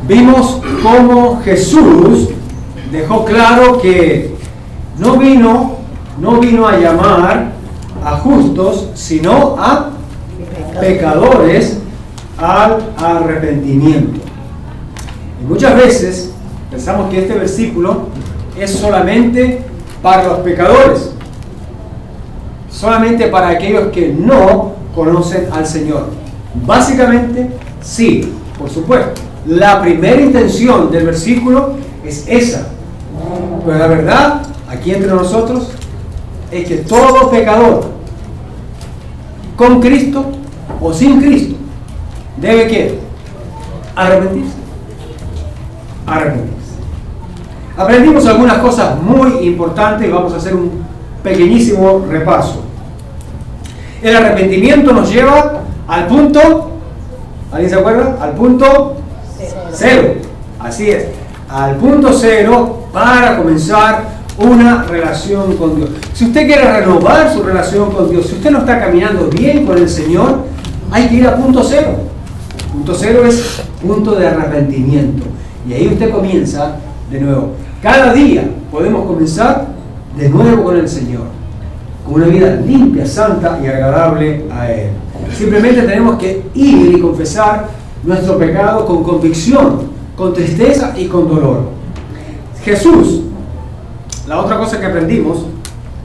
vimos cómo Jesús dejó claro que no vino a llamar a justos, sino a pecadores al arrepentimiento. Y muchas veces pensamos que este versículo es solamente para los pecadores, solamente para aquellos que no conocen al Señor. Básicamente, sí, por supuesto. La primera intención del versículo es esa. Pero la verdad, aquí entre nosotros, es que todo pecador, con Cristo o sin Cristo, debe ¿qué? Arrepentirse. Aprendimos algunas cosas muy importantes y vamos a hacer un pequeñísimo repaso. El arrepentimiento nos lleva al punto, ¿alguien se acuerda? Al punto cero. Así es, al punto cero para comenzar una relación con Dios. Si usted quiere renovar su relación con Dios, si usted no está caminando bien con el Señor, hay que ir a punto cero. Punto cero es punto de arrepentimiento. Y ahí usted comienza de nuevo. Cada día podemos comenzar de nuevo con el Señor, con una vida limpia, santa y agradable a Él. Simplemente tenemos que ir y confesar nuestro pecado con convicción, con tristeza y con dolor. Jesús, la otra cosa que aprendimos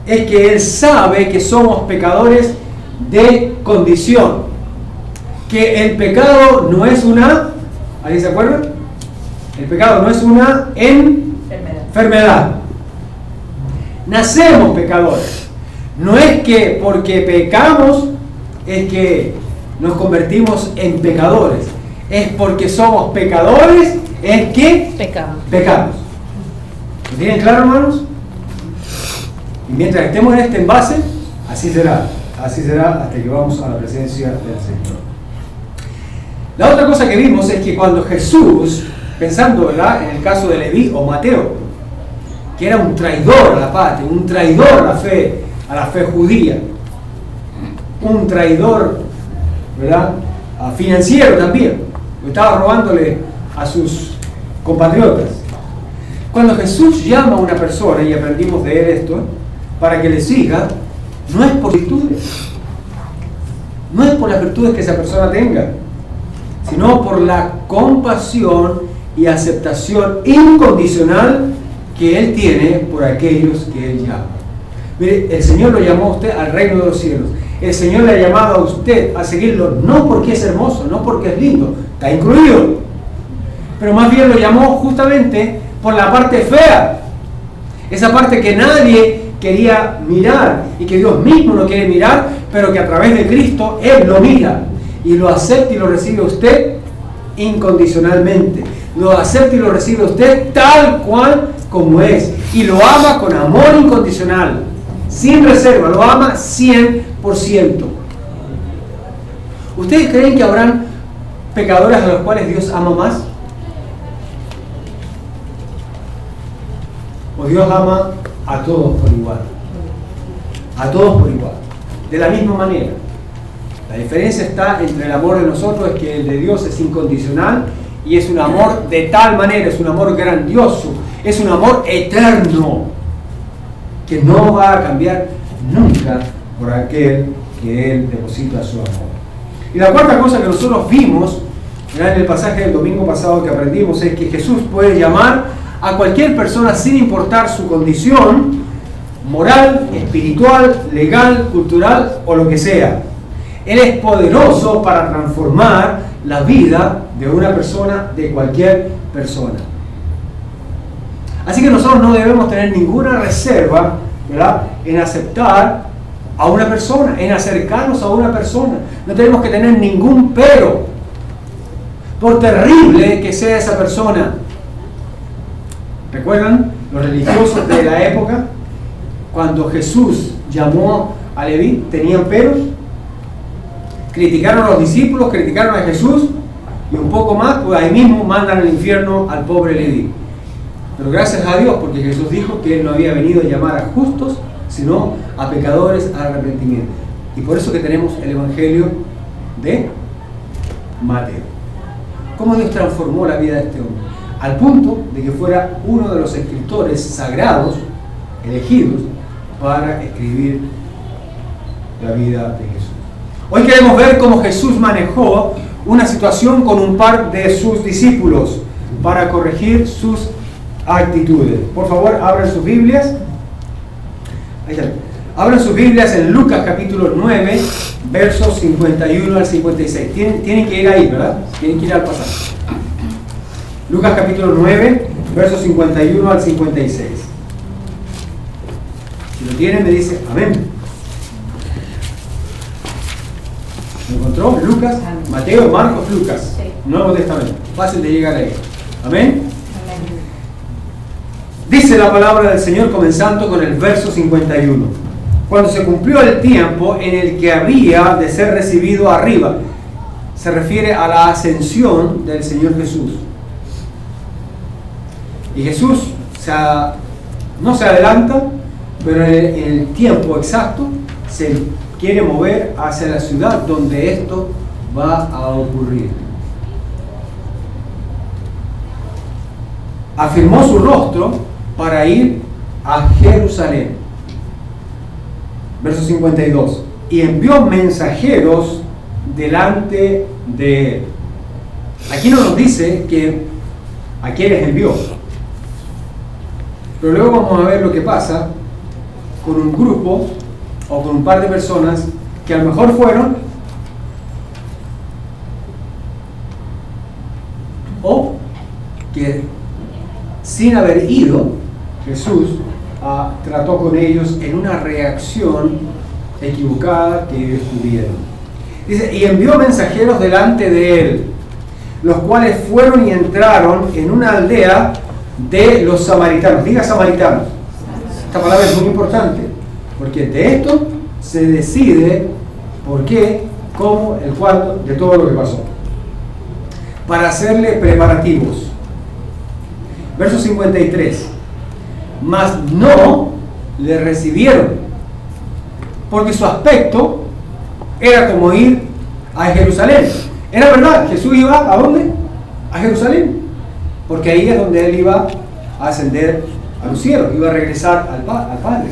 es que Él sabe que somos pecadores de condición, que el pecado no es una, ¿alguien se acuerda? El pecado no es una enfermedad. Nacemos pecadores. No es que porque pecamos es que nos convertimos en pecadores. Es porque somos pecadores es que pecamos. ¿Lo tienen claro, hermanos? Y mientras estemos en este envase, así será. Así será hasta que vamos a la presencia del Señor. La otra cosa que vimos es que cuando Jesús, pensando, ¿verdad?, en el caso de Leví o Mateo, que era un traidor a la patria, un traidor a la fe judía, un traidor, ¿verdad?, financiero también, estaba robándole a sus compatriotas. Cuando Jesús llama a una persona, y aprendimos de él esto, para que le siga, no es por virtudes, no es por las virtudes que esa persona tenga, sino por la compasión y aceptación incondicional que Él tiene por aquellos que Él llama. Mire, el Señor lo llamó a usted al reino de los cielos. El Señor le ha llamado a usted a seguirlo, no porque es hermoso, no porque es lindo, está incluido, pero más bien lo llamó justamente por la parte fea, esa parte que nadie quería mirar y que Dios mismo no quiere mirar, pero que a través de Cristo Él lo mira y lo acepta y lo recibe usted incondicionalmente. Lo acepta y lo recibe usted tal cual como es. Y lo ama con amor incondicional, sin reserva, lo ama 100%. ¿Ustedes creen que habrán pecadores a los cuales Dios ama más? ¿O Dios ama a todos por igual? A todos por igual, de la misma manera. La diferencia está entre el amor de nosotros, es que el de Dios es incondicional y es un amor de tal manera, es un amor grandioso, es un amor eterno que no va a cambiar nunca por aquel que Él deposita su amor. Y la cuarta cosa que nosotros vimos en el pasaje del domingo pasado que aprendimos es que Jesús puede llamar a cualquier persona sin importar su condición moral, espiritual, legal, cultural o lo que sea. Él es poderoso para transformar la vida de una persona, de cualquier persona. Así que nosotros no debemos tener ninguna reserva, ¿verdad?, en aceptar a una persona, en acercarnos a una persona. No tenemos que tener ningún pero, por terrible que sea esa persona. ¿Recuerdan los religiosos de la época? Cuando Jesús llamó a Leví, ¿tenían peros? Criticaron a los discípulos, criticaron a Jesús y un poco más, pues ahí mismo mandan al infierno al pobre Leví. Pero gracias a Dios, porque Jesús dijo que Él no había venido a llamar a justos, sino a pecadores al arrepentimiento. Y por eso que tenemos el Evangelio de Mateo. cómo Dios transformó la vida de este hombre, al punto de que fuera uno de los escritores sagrados elegidos para escribir la vida de Jesús. Hoy queremos ver cómo Jesús manejó una situación con un par de sus discípulos para corregir sus actitudes. Por favor, abran sus Biblias. Ahí está. Abran sus Biblias en Lucas capítulo 9, versos 51 al 56. Tienen que ir ahí, ¿verdad? Tienen que ir al pasaje. Lucas capítulo 9, versos 51 al 56. Si lo tienen, me dice amén. ¿Lo encontró? Lucas, Mateo, Marcos, Lucas. Nuevo Testamento. Fácil de llegar ahí. Amén. Dice la palabra del Señor comenzando con el verso 51. Cuando se cumplió el tiempo en el que había de ser recibido arriba, se refiere a la ascensión del Señor Jesús. Y Jesús no se adelanta, pero en el tiempo exacto se quiere mover hacia la ciudad donde esto va a ocurrir. Afirmó su rostro para ir a Jerusalén. Verso 52. Y envió mensajeros delante de él. Aquí no nos dice a quiénes envió. Pero luego vamos a ver lo que pasa con un grupo o con un par de personas que a lo mejor fueron o que sin haber ido, Jesús trató con ellos en una reacción equivocada que ellos tuvieron. Dice, y envió mensajeros delante de él, los cuales fueron y entraron en una aldea de los samaritanos. Diga samaritanos. Esta palabra es muy importante, porque de esto se decide por qué, cómo, el cuándo, de todo lo que pasó. Para hacerle preparativos. Verso 53. Mas no le recibieron, porque su aspecto era como ir a Jerusalén. Era verdad, Jesús iba ¿a dónde? A Jerusalén, porque ahí es donde él iba a ascender a los cielos, iba a regresar al Padre.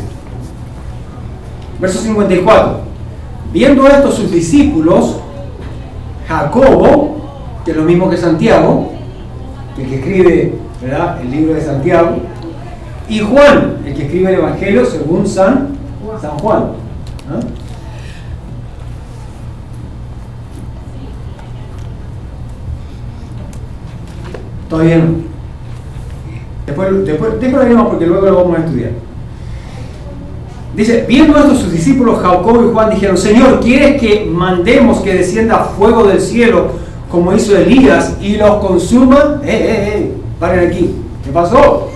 Verso 54. Viendo esto sus discípulos, Jacobo, que es lo mismo que Santiago, el que escribe, ¿verdad?, el libro de Santiago, y Juan, el que escribe el Evangelio según San Juan. ¿Ah? Todavía no. Después veremos porque luego lo vamos a estudiar. Dice, viendo esto sus discípulos Jacobo y Juan dijeron, Señor, ¿quieres que mandemos que descienda fuego del cielo como hizo Elías y los consuma? Paren aquí. ¿Qué pasó?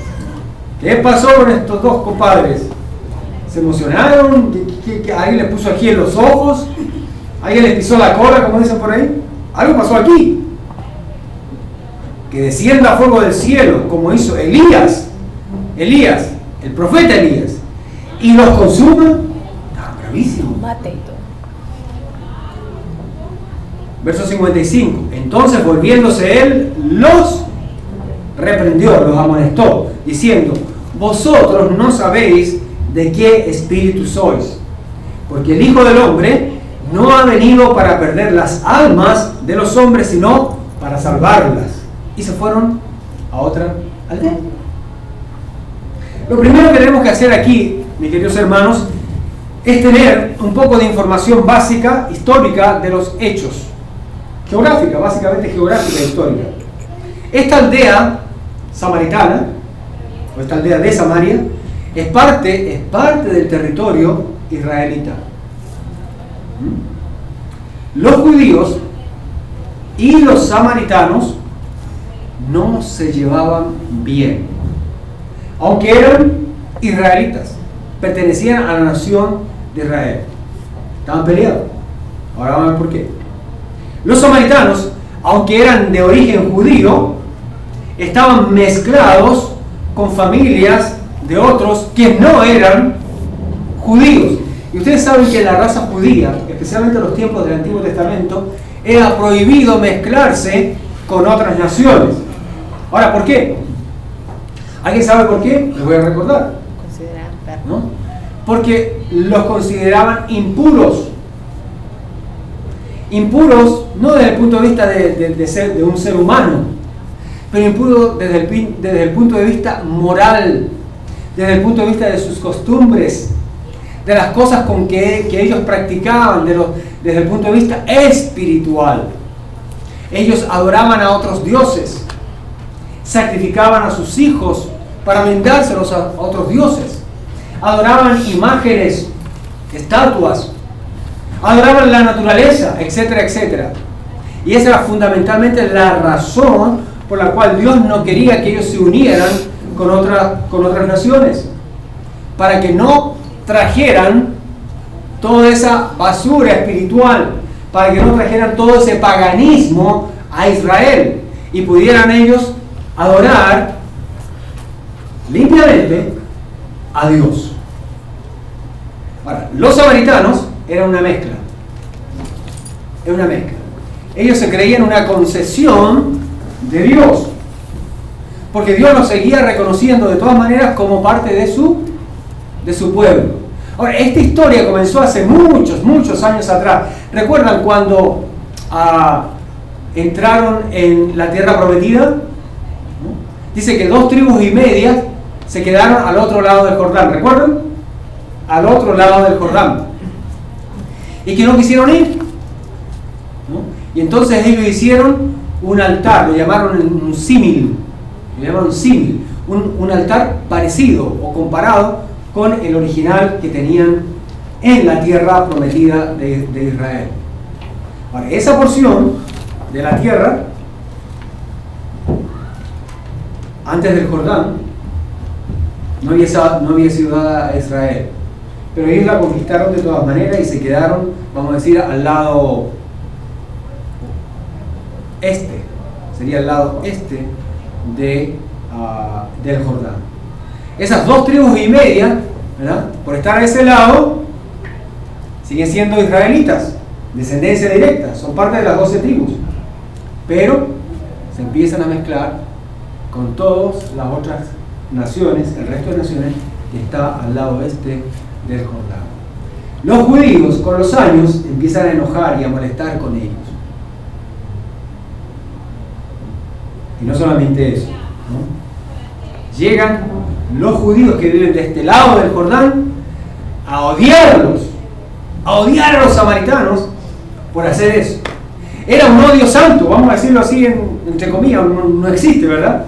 ¿Qué pasó con estos dos compadres? ¿Se emocionaron? ¿Que alguien les puso aquí en los ojos? ¿Alguien les pisó la cola, como dicen por ahí? Algo pasó aquí. Que descienda fuego del cielo, como hizo Elías, el profeta Elías, y los consuma. Está bravísimo. Verso 55. Entonces, volviéndose él, los reprendió, los amonestó, diciendo, vosotros no sabéis de qué espíritu sois, porque el Hijo del Hombre no ha venido para perder las almas de los hombres, sino para salvarlas. Y se fueron a otra aldea. Lo primero que tenemos que hacer aquí, mis queridos hermanos, es tener un poco de información básica, histórica, de los hechos. Geográfica, básicamente geográfica e histórica. Esta aldea samaritana, o esta aldea de Samaria, es parte del territorio israelita. Los judíos y los samaritanos no se llevaban bien, aunque eran israelitas, pertenecían a la nación de Israel. Estaban peleados. Ahora vamos a ver por qué. Los samaritanos, aunque eran de origen judío, estaban mezclados con familias de otros que no eran judíos. Y ustedes saben que en la raza judía, especialmente en los tiempos del Antiguo Testamento, era prohibido mezclarse con otras naciones. Ahora, ¿por qué? ¿Alguien sabe por qué? Les voy a recordar. ¿No? Porque los consideraban impuros. Impuros no desde el punto de vista de un ser humano, pero impuros desde el punto de vista moral, desde el punto de vista de sus costumbres, de las cosas que ellos practicaban, desde el punto de vista espiritual. Ellos adoraban a otros dioses, sacrificaban a sus hijos para brindárselos a otros dioses, adoraban imágenes, estatuas, adoraban la naturaleza, etcétera, etcétera. Y esa era fundamentalmente la razón por la cual Dios no quería que ellos se unieran con otras naciones, para que no trajeran toda esa basura espiritual, para que no trajeran todo ese paganismo a Israel y pudieran ellos adorar limpiamente a Dios. Ahora, los samaritanos eran una mezcla. Es una mezcla. Ellos se creían una concesión de Dios, porque Dios los seguía reconociendo de todas maneras como parte de su pueblo. Ahora, esta historia comenzó hace muchos años atrás. ¿Recuerdan cuando entraron en la tierra prometida? ¿No? Dice que 2,5 tribus se quedaron al otro lado del Jordán. ¿Recuerdan? Al otro lado del Jordán. Y que no quisieron ir. ¿No? Y entonces ellos hicieron un altar, lo llamaron un símil. Un altar parecido o comparado con el original que tenían en la tierra prometida de Israel. Ahora, esa porción de la tierra, antes del Jordán, no había sido dada a Israel. Pero ellos la conquistaron de todas maneras y se quedaron, vamos a decir, al lado este. Sería el lado este del Jordán. Esas 2,5 tribus, ¿verdad?, por estar a ese lado, siguen siendo israelitas, descendencia directa, son parte de las 12 tribus, pero se empiezan a mezclar con todas las otras naciones, el resto de naciones que está al lado este del Jordán. Los judíos con los años empiezan a enojar y a molestar con ellos. Y no solamente eso, ¿no? Llegan los judíos que viven de este lado del Jordán a odiarlos, a odiar a los samaritanos por hacer eso. Era un odio santo, vamos a decirlo así entre comillas, no existe, ¿verdad?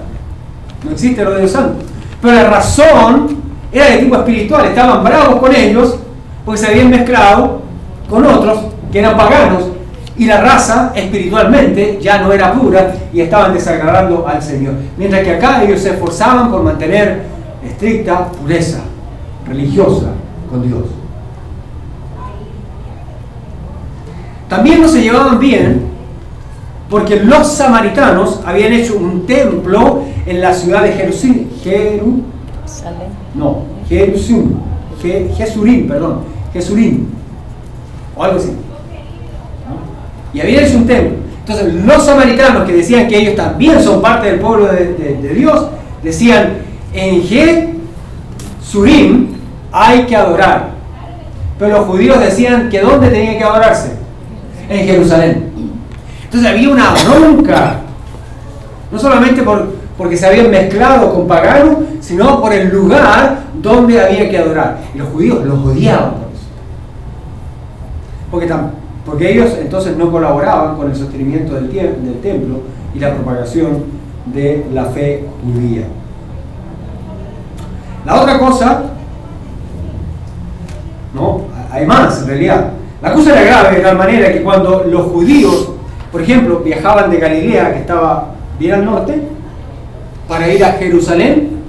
No existe el odio santo. Pero la razón era de tipo espiritual, estaban bravos con ellos porque se habían mezclado con otros que eran paganos y la raza espiritualmente ya no era pura y estaban desagradando al Señor. Mientras que acá ellos se esforzaban por mantener estricta pureza religiosa con Dios. También no se llevaban bien porque los samaritanos habían hecho un templo en la ciudad de Jesurín, o algo así, ¿no? Y habían hecho un templo. Entonces los samaritanos, que decían que ellos también son parte del pueblo de Dios, decían: en Jesurín hay que adorar. Pero los judíos decían que ¿dónde tenía que adorarse? En Jerusalén. Entonces había una bronca, no solamente porque se habían mezclado con paganos, sino por el lugar donde había que adorar. Y los judíos los odiaban por eso. Porque ellos entonces no colaboraban con el sostenimiento del templo y la propagación de la fe judía. La otra cosa, no, hay más en realidad. La cosa era grave de tal manera que cuando los judíos, por ejemplo, viajaban de Galilea, que estaba bien al norte, para ir a Jerusalén,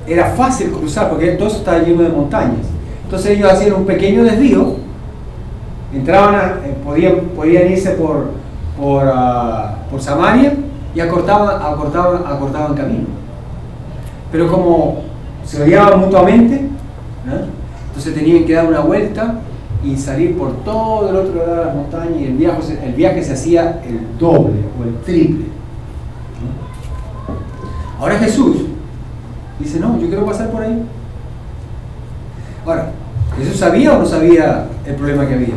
era fácil cruzar porque todo eso estaba lleno de montañas. Entonces ellos hacían un pequeño desvío, entraban, podían irse por Samaria y acortaban camino. Pero como se odiaban mutuamente, ¿no?, entonces tenían que dar una vuelta y salir por todo el otro lado de las montañas, y el viaje se hacía el doble o el triple. Ahora Jesús dice, no, yo quiero pasar por ahí. Ahora, ¿Jesús sabía o no sabía el problema que había?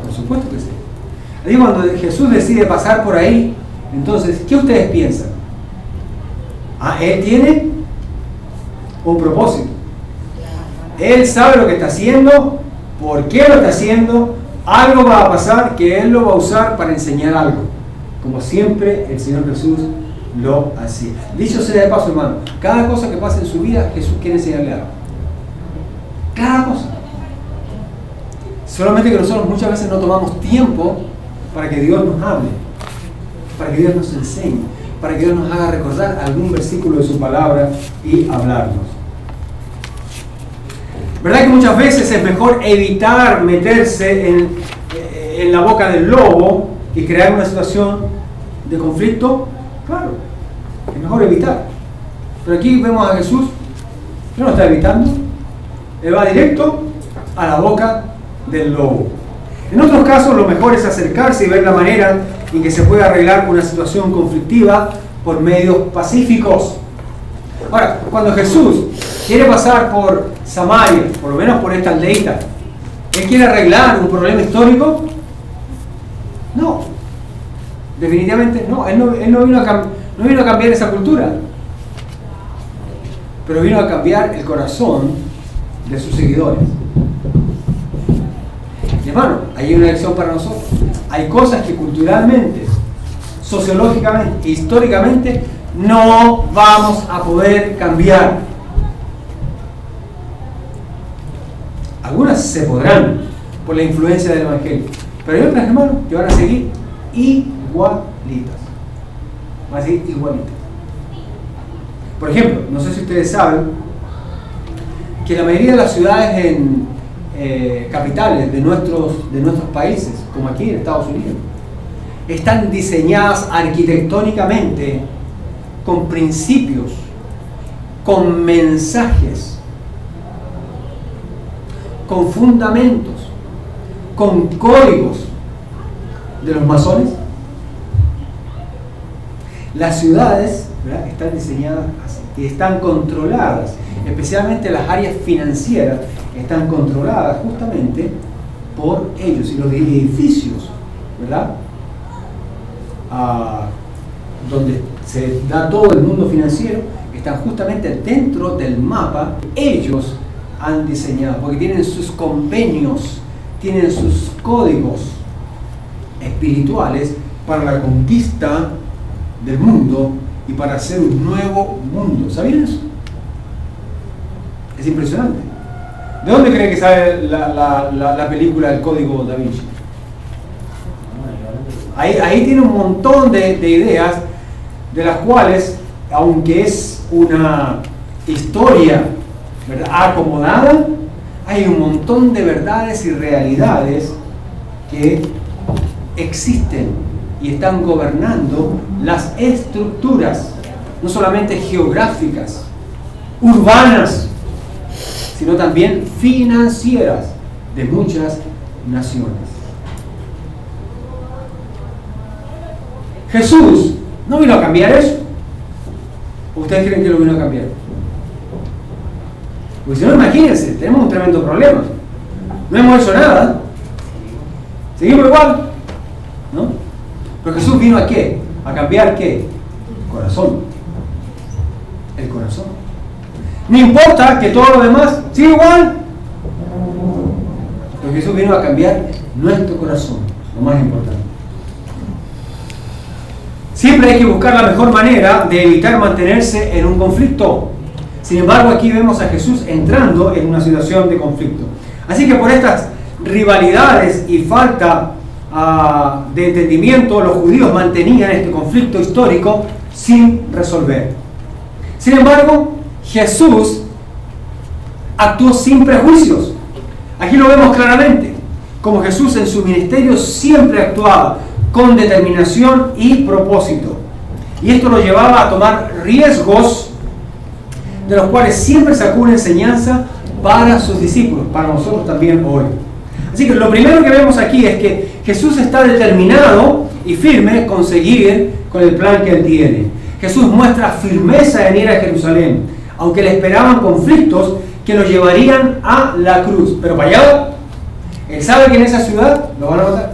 Por supuesto que sí. Así cuando Jesús decide pasar por ahí, entonces, ¿qué ustedes piensan? Él tiene un propósito. Él sabe lo que está haciendo, por qué lo está haciendo, algo va a pasar que Él lo va a usar para enseñar algo, como siempre el Señor Jesús lo hacía. Dicho sea de paso, hermano, cada cosa que pasa en su vida, Jesús quiere enseñarle algo. Cada cosa. Solamente que nosotros muchas veces no tomamos tiempo para que Dios nos hable, para que Dios nos enseñe, para que Dios nos haga recordar algún versículo de su palabra y hablarnos. ¿Verdad que muchas veces es mejor evitar meterse en la boca del lobo y crear una situación de conflicto? Claro, es mejor evitar. Pero aquí vemos a Jesús, no lo está evitando, Él va directo a la boca del lobo. En otros casos lo mejor es acercarse y ver la manera en que se puede arreglar una situación conflictiva por medios pacíficos. Ahora, cuando Jesús quiere pasar por Samaria, por lo menos por esta aldeita, ¿Él quiere arreglar un problema histórico? No, definitivamente no. Él no vino a cambiar esa cultura, pero vino a cambiar el corazón de sus seguidores. Y hermano, hay una lección para nosotros. Hay cosas que culturalmente, sociológicamente, históricamente no vamos a poder cambiar. Algunas se podrán por la influencia del Evangelio, pero hay otras, hermanos, que van a seguir igualitas. Van a seguir igualitas. Por ejemplo, no sé si ustedes saben que la mayoría de las ciudades capitales de nuestros países, como aquí en Estados Unidos, están diseñadas arquitectónicamente con principios, con mensajes, con fundamentos, con códigos de los masones. Las ciudades, ¿verdad?, están diseñadas así, y están controladas, especialmente las áreas financieras están controladas justamente por ellos, y los edificios, ¿verdad?, donde se da todo el mundo financiero, están justamente dentro del mapa que ellos han diseñado, porque tienen sus convenios, tienen sus códigos espirituales para la conquista del mundo y para hacer un nuevo mundo. ¿Sabían eso? Es impresionante. ¿De dónde creen que sale la película El Código Da Vinci? Ahí tiene un montón de ideas, de las cuales, aunque es una historia, ¿verdad?, acomodada, hay un montón de verdades y realidades que existen y están gobernando las estructuras, no solamente geográficas, urbanas, sino también financieras de muchas naciones. Jesús no vino a cambiar eso. ¿Ustedes creen que lo vino a cambiar? Porque si no, imagínense, tenemos un tremendo problema. No hemos hecho nada, seguimos igual, ¿no? Pero Jesús vino ¿a qué? ¿A cambiar qué? El corazón. El corazón. No importa que todo lo demás siga igual, pero Jesús vino a cambiar nuestro corazón, lo más importante. Siempre hay que buscar la mejor manera de evitar mantenerse en un conflicto. Sin embargo, aquí vemos a Jesús entrando en una situación de conflicto. Así que por estas rivalidades y falta de entendimiento, los judíos mantenían este conflicto histórico sin resolver. Sin embargo, Jesús actuó sin prejuicios. Aquí lo vemos claramente, como Jesús en su ministerio siempre actuaba con determinación y propósito. Y esto lo llevaba a tomar riesgos, de los cuales siempre sacó una enseñanza para sus discípulos, para nosotros también hoy. Así que lo primero que vemos aquí es que Jesús está determinado y firme con seguir con el plan que Él tiene. Jesús muestra firmeza en ir a Jerusalén, aunque le esperaban conflictos que lo llevarían a la cruz. Pero para allá, Él sabe que en esa ciudad lo van a matar.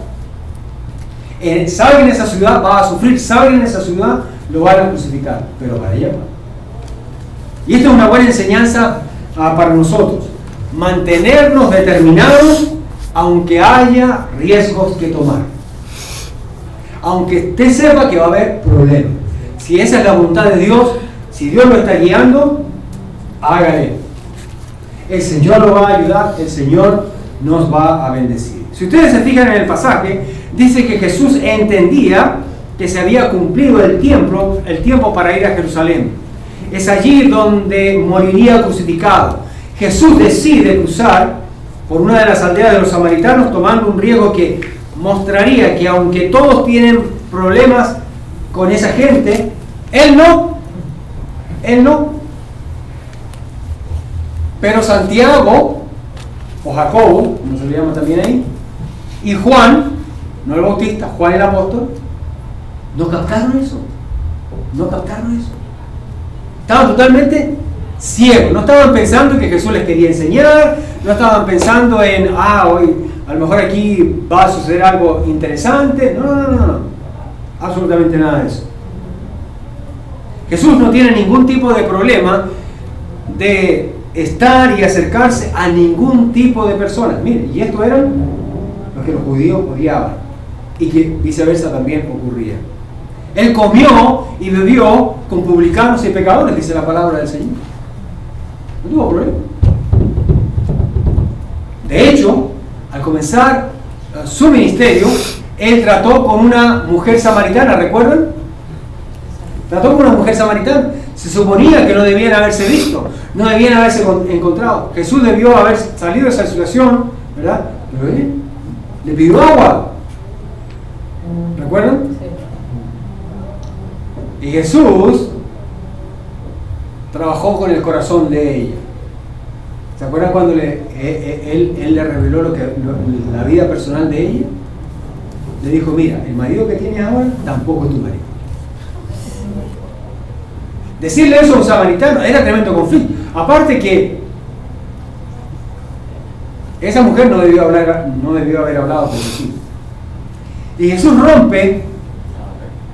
Él sabe que en esa ciudad va a sufrir, sabe que en esa ciudad lo van a crucificar, pero para allá va. Y esta es una buena enseñanza para nosotros. Mantenernos determinados aunque haya riesgos que tomar. Aunque usted sepa que va a haber problemas. Si esa es la voluntad de Dios, si Dios lo está guiando, hágale. El Señor lo va a ayudar, el Señor nos va a bendecir. Si ustedes se fijan en el pasaje, dice que Jesús entendía que se había cumplido el tiempo para ir a Jerusalén. Es allí donde moriría crucificado. Jesús decide cruzar por una de las aldeas de los samaritanos, tomando un riesgo que mostraría que aunque todos tienen problemas con esa gente, Él no. Pero Santiago, o Jacobo, como se le llama también ahí, y Juan, no el Bautista, Juan el apóstol, no captaron eso. Estaban totalmente ciegos, no estaban pensando que Jesús les quería enseñar, no estaban pensando en, hoy a lo mejor aquí va a suceder algo interesante. No, absolutamente nada de eso. Jesús no tiene ningún tipo de problema de estar y acercarse a ningún tipo de personas. Miren, y estos eran los que los judíos odiaban y que viceversa también ocurría. Él comió y bebió con publicanos y pecadores, dice la palabra del Señor. No tuvo problema. De hecho, al comenzar su ministerio, Él trató con una mujer samaritana, ¿recuerdan? Trató con una mujer samaritana. Se suponía que no debían haberse visto, no debían haberse encontrado. Jesús debió haber salido de esa situación, ¿verdad? Pero Él le pidió agua. ¿Recuerdan? Y Jesús trabajó con el corazón de ella. ¿Se acuerdan cuando él le reveló la vida personal de ella? Le dijo, mira, el marido que tienes ahora tampoco es tu marido. Decirle eso a un samaritano era tremendo conflicto. Aparte que esa mujer no debió haber hablado con Jesús. Y Jesús rompe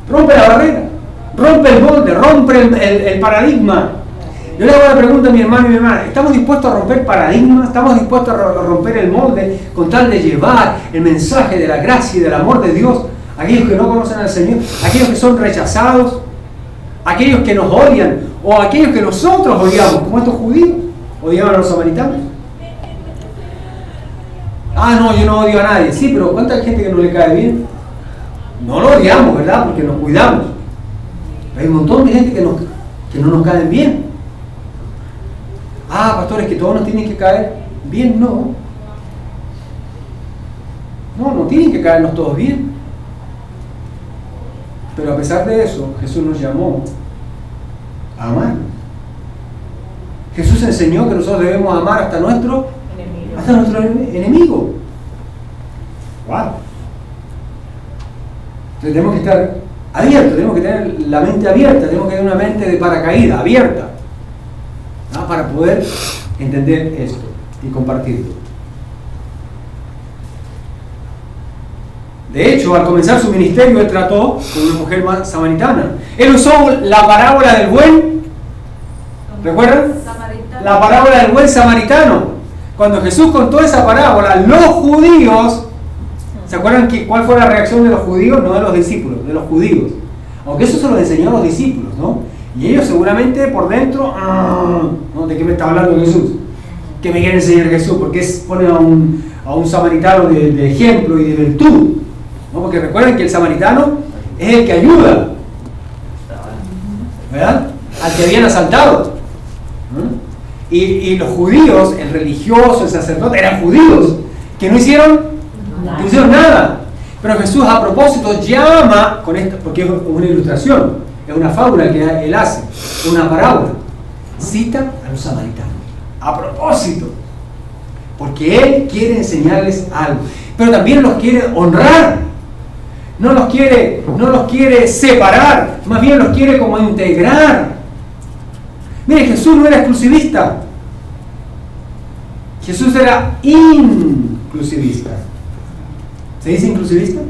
la barrera, rompe el molde, rompe el paradigma. Yo le hago la pregunta a mi hermano y mi hermana: ¿estamos dispuestos a romper paradigmas? ¿Estamos dispuestos a romper el molde con tal de llevar el mensaje de la gracia y del amor de Dios a aquellos que no conocen al Señor, a aquellos que son rechazados, a aquellos que nos odian, o a aquellos que nosotros odiamos, como estos judíos odiaban a los samaritanos? No, yo no odio a nadie. Sí, pero ¿cuánta gente que no le cae bien? No lo odiamos, ¿verdad? Porque nos cuidamos. Pero hay un montón de gente que no nos caen bien. Pastores, que todos nos tienen que caer bien. No tienen que caernos todos bien. Pero a pesar de eso, Jesús nos llamó a amar. Jesús enseñó que nosotros debemos amar hasta nuestro enemigo. ¡Wow! Entonces tenemos que estar abiertos, tenemos que tener la mente abierta, tenemos que tener una mente de paracaídas abierta, ¿no? Para poder entender esto y compartirlo. De hecho, al comenzar su ministerio, Él trató con una mujer samaritana. Él usó la parábola del buen, ¿recuerdan? La parábola del buen samaritano. Cuando Jesús contó esa parábola, los judíos, ¿se acuerdan cuál fue la reacción de los judíos? No de los discípulos, de los judíos. Aunque eso se lo enseñó a los discípulos, ¿no? Y ellos seguramente por dentro, ¿no? ¿De qué me está hablando Jesús? ¿Qué me quiere enseñar Jesús? Porque pone a un samaritano de ejemplo y de virtud, ¿no? Porque recuerden que el samaritano es el que ayuda, ¿verdad? Al que habían asaltado, ¿no? Y los judíos, el religioso, el sacerdote, eran judíos que no hicieron nada. Pero Jesús a propósito llama con esto, porque es una ilustración, es una fábula que Él hace, es una parábola. Cita a los samaritanos a propósito Porque Él quiere enseñarles algo. Pero también los quiere honrar. No los quiere separar. Más bien los quiere como integrar. Mire, Jesús no era exclusivista. Jesús era inclusivista. ¿Se dice inclusivista?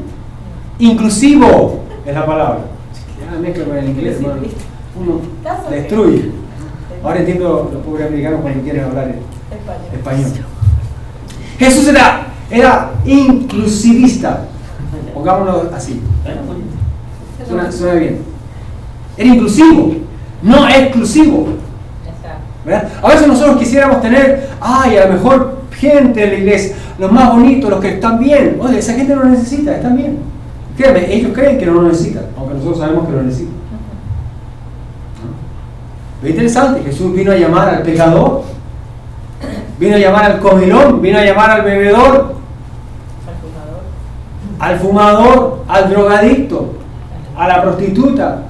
Inclusivo es la palabra. Mezcla con el inglés, hermano. Uno destruye. Ahora entiendo los pobres americanos cuando quieren hablar español. Jesús era inclusivista. Pongámoslo así. Suena bien. Era inclusivo, no exclusivo. ¿Verdad? A veces nosotros quisiéramos tener, a la mejor gente de la iglesia, los más bonitos, los que están bien. Oye, esa gente no lo necesita, están bien. Créanme, ellos creen que no lo necesitan, aunque nosotros sabemos que lo necesitan. Lo interesante, Jesús vino a llamar al pecador, vino a llamar al comilón, vino a llamar al bebedor, al fumador, al drogadicto, a la prostituta,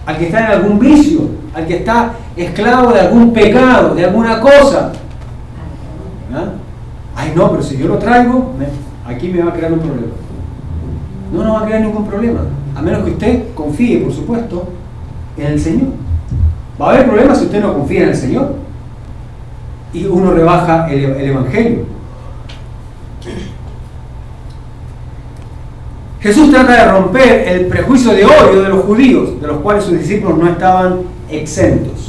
al que está en algún vicio, al que está esclavo de algún pecado, de alguna cosa. Ay, no, pero si yo lo traigo, aquí me va a crear un problema. No va a crear ningún problema, a menos que usted confíe, por supuesto, en el Señor. Va a haber problemas si usted no confía en el Señor y uno rebaja el Evangelio. Jesús trata de romper el prejuicio de odio de los judíos, de los cuales sus discípulos no estaban exentos.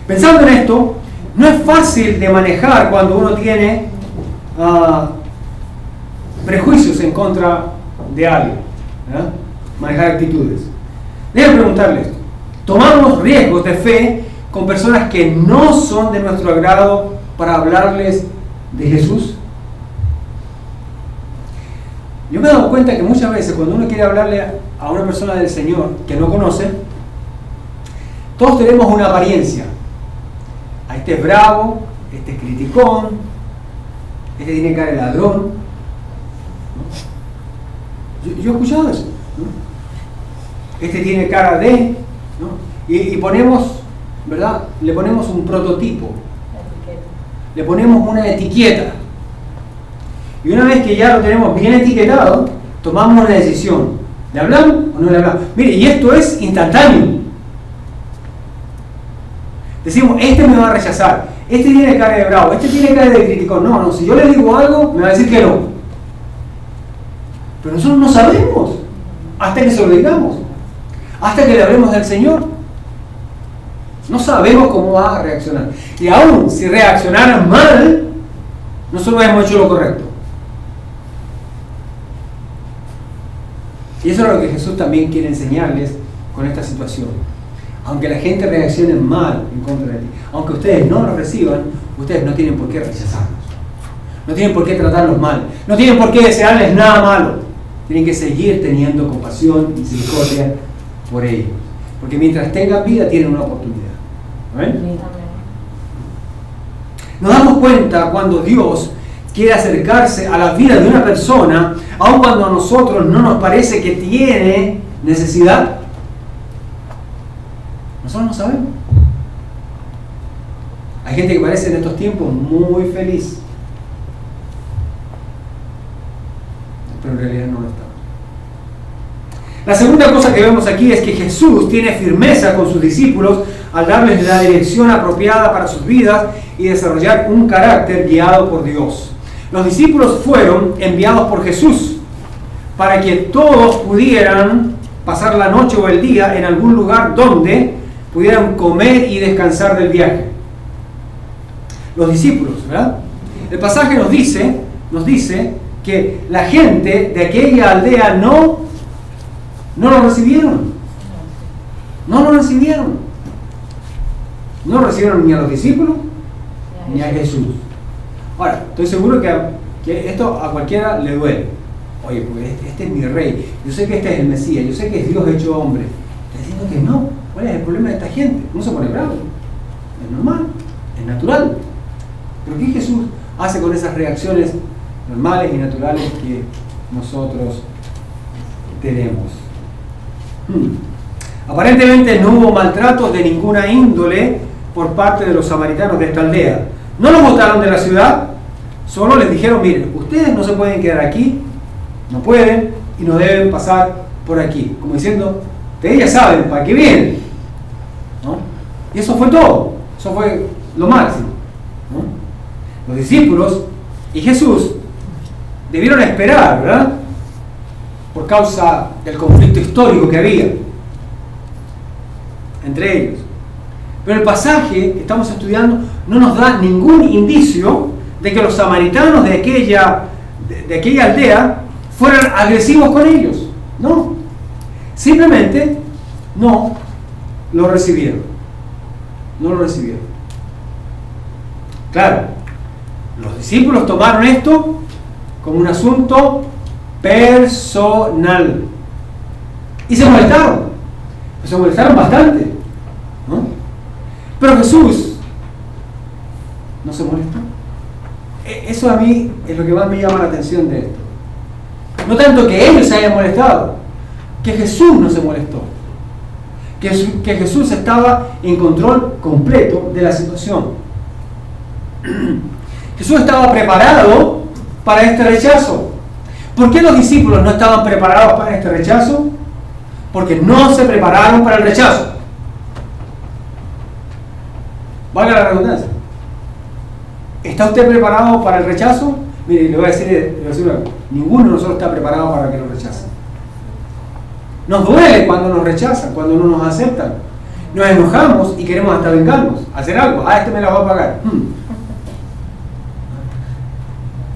Pensando en esto, no es fácil de manejar cuando uno tiene prejuicios en contra de alguien, ¿verdad? Manejar actitudes. Déjenme preguntarle esto. ¿Tomamos riesgos de fe con personas que no son de nuestro agrado para hablarles de Jesús? Yo me he dado cuenta que muchas veces cuando uno quiere hablarle a una persona del Señor que no conoce, todos tenemos una apariencia. Este es bravo, este es criticón, este tiene cara de ladrón. Yo he escuchado eso. Este tiene cara de... Y ponemos, ¿verdad? Le ponemos un prototipo. Le ponemos una etiqueta. Y una vez que ya lo tenemos bien etiquetado, tomamos una decisión. ¿Le hablamos o no le hablamos? Mire, y esto es instantáneo. Decimos, este me va a rechazar, este tiene cara de bravo, este tiene cara de criticón. No, si yo le digo algo, me va a decir que no. Pero nosotros no sabemos hasta que se lo digamos, hasta que le hablemos del Señor. No sabemos cómo va a reaccionar. Y aún si reaccionara mal, nosotros hemos hecho lo correcto. Y eso es lo que Jesús también quiere enseñarles con esta situación. Aunque la gente reaccione mal en contra de ti, aunque ustedes no lo reciban, ustedes no tienen por qué rechazarlos. No tienen por qué tratarlos mal. No tienen por qué desearles nada malo. Tienen que seguir teniendo compasión y misericordia por ellos. Porque mientras tengan vida, tienen una oportunidad. ¿Amén? Nos damos cuenta cuando Dios quiere acercarse a la vida de una persona, aun cuando a nosotros no nos parece que tiene necesidad. Nosotros no sabemos. Hay gente que parece en estos tiempos muy feliz, pero en realidad no lo está. La segunda cosa que vemos aquí es que Jesús tiene firmeza con sus discípulos al darles la dirección apropiada para sus vidas y desarrollar un carácter guiado por Dios. Los discípulos fueron enviados por Jesús para que todos pudieran pasar la noche o el día en algún lugar donde pudieran comer y descansar del viaje. Los discípulos, ¿verdad? El pasaje nos dice que la gente de aquella aldea no lo recibieron. No lo recibieron. No recibieron ni a los discípulos ni a Jesús. Ahora, estoy seguro que esto a cualquiera le duele. Oye, pues este es mi rey. Yo sé que este es el Mesías. Yo sé que es Dios hecho hombre. Estoy diciendo que no. ¿Cuál es el problema de esta gente? No se pone bravo. Es normal. Es natural. Pero ¿qué Jesús hace con esas reacciones normales y naturales que nosotros tenemos? Aparentemente no hubo maltrato de ninguna índole por parte de los samaritanos de esta aldea. No los botaron de la ciudad, solo les dijeron, miren, ustedes no se pueden quedar aquí, no pueden y no deben pasar por aquí. Como diciendo, ustedes ya saben para qué vienen, ¿no? Y eso fue todo, eso fue lo máximo, ¿no? Los discípulos y Jesús debieron esperar, ¿verdad? Por causa del conflicto histórico que había entre ellos. Pero el pasaje que estamos estudiando no nos da ningún indicio de que los samaritanos de aquella aldea fueran agresivos con ellos. No. Simplemente no lo recibieron. No lo recibieron. Claro, los discípulos tomaron esto como un asunto personal. Y se molestaron. Se molestaron bastante, ¿no? Pero Jesús no se molestó. Eso a mí es lo que más me llama la atención de esto. No tanto que ellos se hayan molestado, que Jesús no se molestó. Que Jesús estaba en control completo de la situación. Jesús estaba preparado para este rechazo. ¿Por qué los discípulos no estaban preparados para este rechazo? Porque no se prepararon para el rechazo. Valga la redundancia. ¿Está usted preparado para el rechazo? Mire, le voy a decir algo. Ninguno de nosotros está preparado para que nos rechacen. Nos duele cuando nos rechazan, cuando no nos aceptan. Nos enojamos y queremos hasta vengarnos, hacer algo. Este me la va a pagar.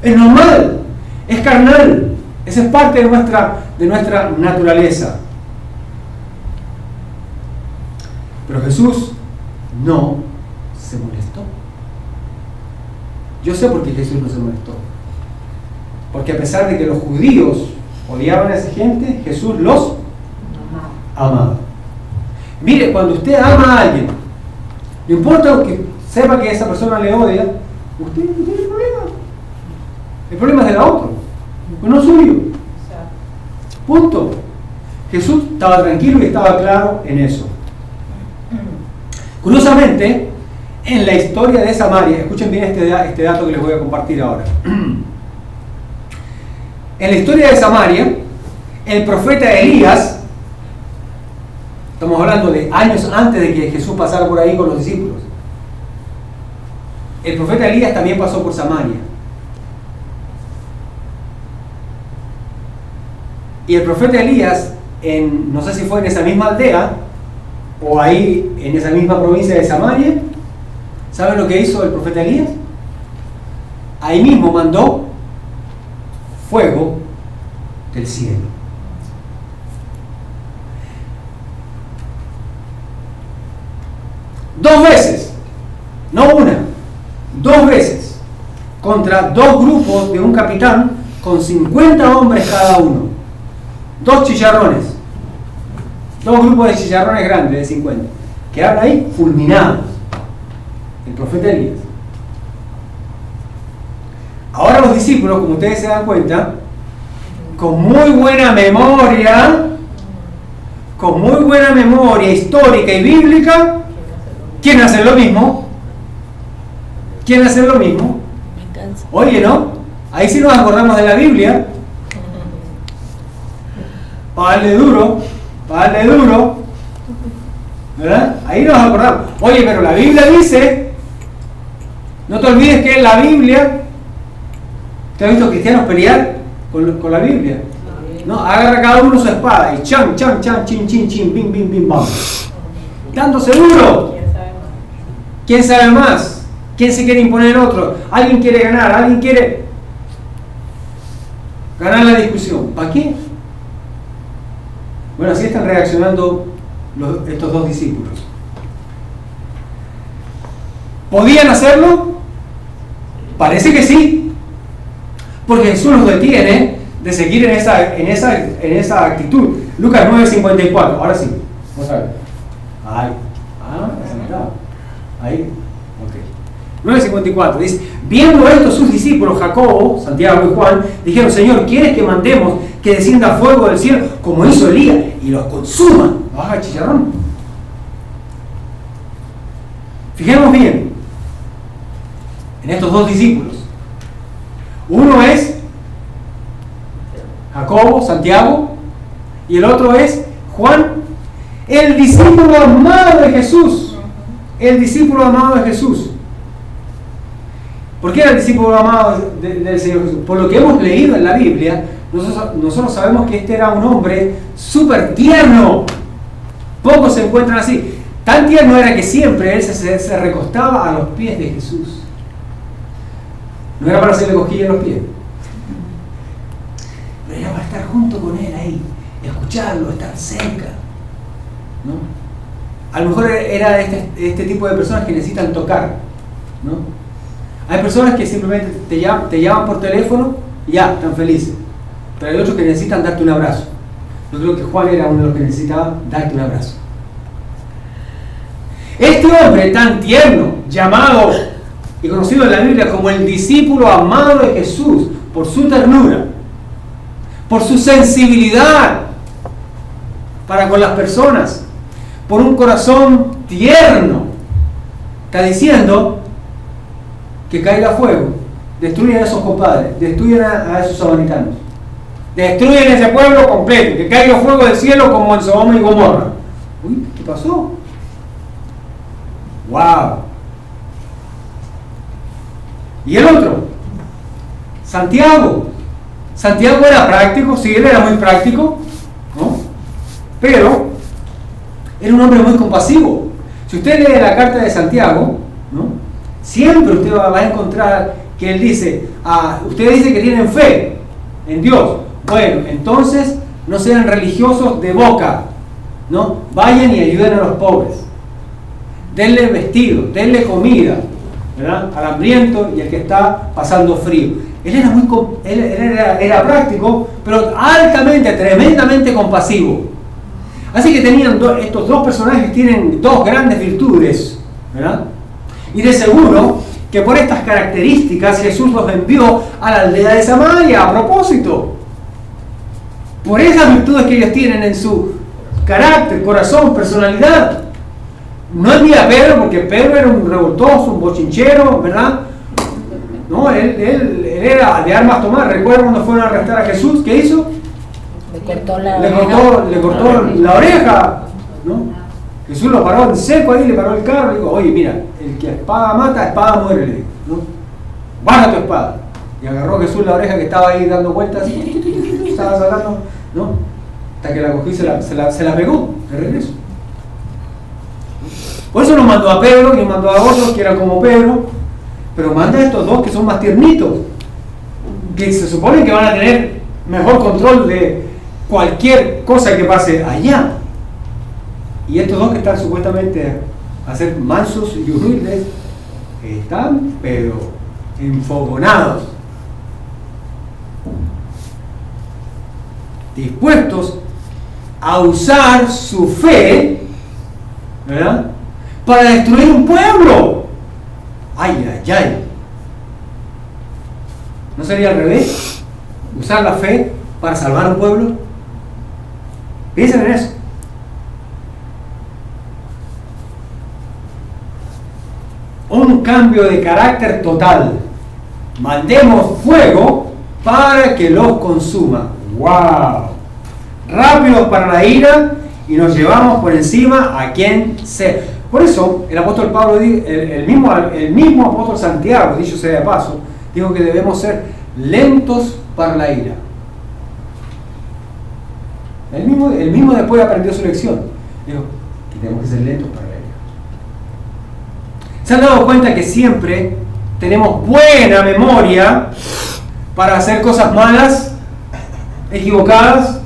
Es normal, es carnal. Esa es parte de nuestra naturaleza. Pero Jesús no se molestó. Yo sé por qué Jesús no se molestó. Porque a pesar de que los judíos odiaban a esa gente, Jesús los amaba. Mire, cuando usted ama a alguien, no importa que sepa que esa persona le odia, usted no tiene problema. El problema es de la otra, no suyo. Punto. Jesús estaba tranquilo y estaba claro en eso. Curiosamente, en la historia de Samaria, escuchen bien este dato que les voy a compartir ahora. En la historia de Samaria, el profeta Elías, estamos hablando de años antes de que Jesús pasara por ahí con los discípulos, el profeta Elías también pasó por Samaria. Y el profeta Elías, no sé si fue en esa misma aldea o ahí en esa misma provincia de Samaria, ¿saben lo que hizo el profeta Elías? Ahí mismo mandó fuego del cielo. Dos veces, no una, dos veces, contra dos grupos de un capitán con 50 hombres cada uno. Dos chicharrones, dos grupos de chicharrones grandes de 50, quedaron ahí fulminados. El profeta Elías. Ahora los discípulos, como ustedes se dan cuenta, con muy buena memoria histórica y bíblica, ¿quieren hacer lo mismo? ¿Quieren hacer lo mismo? Oye, ¿no? Ahí sí nos acordamos de la Biblia. Para darle duro, ¿verdad? Ahí nos acordamos. Oye, pero la Biblia dice, no te olvides que en la Biblia, ¿te has visto cristianos pelear con la Biblia? ¿No? Agarra cada uno su espada y chan, chan, chan, chin, chin, chin, bim, bim, bim, bam. Dándose duro. ¿Quién sabe más? ¿Quién se quiere imponer en otro? ¿Alguien quiere ganar? ¿Alguien quiere ganar la discusión? ¿Para qué? Bueno, así están reaccionando estos dos discípulos. ¿Podían hacerlo? Parece que sí, porque Jesús los detiene de seguir en esa actitud. Lucas 9:54, ahora sí, vamos a ver. Ahí, ok. 9:54 dice: viendo esto sus discípulos, Jacobo, Santiago y Juan, dijeron: Señor, ¿quieres que mandemos que descienda fuego del cielo como hizo Elías y los consuma? Baja chicharrón. Fijemos bien. en estos dos discípulos. Uno es Jacobo, Santiago, y el otro es Juan, el discípulo amado de Jesús. El discípulo amado de Jesús. ¿Por qué era el discípulo amado del Señor Jesús? Por lo que hemos leído en la Biblia, nosotros sabemos que este era un hombre súper tierno. Pocos se encuentran así. Tan tierno era que siempre él se recostaba a los pies de Jesús. No era para hacerle cosquillas en los pies, pero era para estar junto con él ahí, escucharlo, estar cerca, ¿no? A lo mejor era este tipo de personas que necesitan tocar, ¿no? Hay personas que simplemente te llaman por teléfono y ya, están felices. Pero hay otros que necesitan darte un abrazo. Yo creo que Juan era uno de los que necesitaba darte un abrazo. Este hombre tan tierno, llamado y conocido en la Biblia como el discípulo amado de Jesús, por su ternura, por su sensibilidad para con las personas, por un corazón tierno, está diciendo que caiga fuego, destruyan a esos compadres, destruyan a esos samaritanos, destruyen ese pueblo completo, que caiga fuego del cielo como en Sodoma y Gomorra. Uy, ¿qué pasó? ¡Wow! Y el otro, Santiago. Santiago era práctico, sí, él era muy práctico, ¿no? Pero era un hombre muy compasivo. Si usted lee la carta de Santiago, ¿no?, siempre usted va a encontrar que él dice, usted dice que tienen fe en Dios. Bueno, entonces no sean religiosos de boca, ¿no? Vayan y ayuden a los pobres. Denle vestido, denle comida, ¿verdad?, al hambriento y al que está pasando frío. Él era práctico, pero altamente, tremendamente compasivo. Así que estos dos personajes tienen dos grandes virtudes, ¿verdad? Y de seguro que por estas características Jesús los envió a la aldea de Samaria a propósito. Por esas virtudes que ellos tienen en su carácter, corazón, personalidad. No envía a Pedro porque Pedro era un revoltoso, un bochinchero, ¿verdad? No, él era de armas tomar. ¿Recuerdan cuando fueron a arrestar a Jesús? ¿Qué hizo? Le cortó la oreja, ¿no? Jesús lo paró en seco ahí, le paró el carro y dijo, oye, mira, el que a espada mata, a espada muere, le dijo, ¿no? Baja tu espada. Y agarró Jesús la oreja que estaba ahí dando vueltas, estaba sacando, ¿no? Hasta que la cogió y se la pegó de regreso. Por eso nos mandó a Pedro y nos mandó a otros que eran como Pedro, pero manda a estos dos que son más tiernitos, que se supone que van a tener mejor control de cualquier cosa que pase allá. Y estos dos que están supuestamente a ser mansos y humildes, están pero enfogonados, dispuestos a usar su fe, ¿verdad?, para destruir un pueblo. ¡Ay, ay, ay! ¿No sería al revés? ¿Usar la fe para salvar un pueblo? Piensen en eso. Un cambio de carácter total. Mandemos fuego para que los consuma. ¡Wow! Rápidos para la ira y nos llevamos por encima a quien sea. Por eso el apóstol Pablo, el mismo apóstol Santiago, dicho sea de paso, dijo que debemos ser lentos para la ira. El mismo después aprendió su lección. Dijo que tenemos que ser lentos para la ira. ¿Se han dado cuenta que siempre tenemos buena memoria para hacer cosas malas, equivocadas,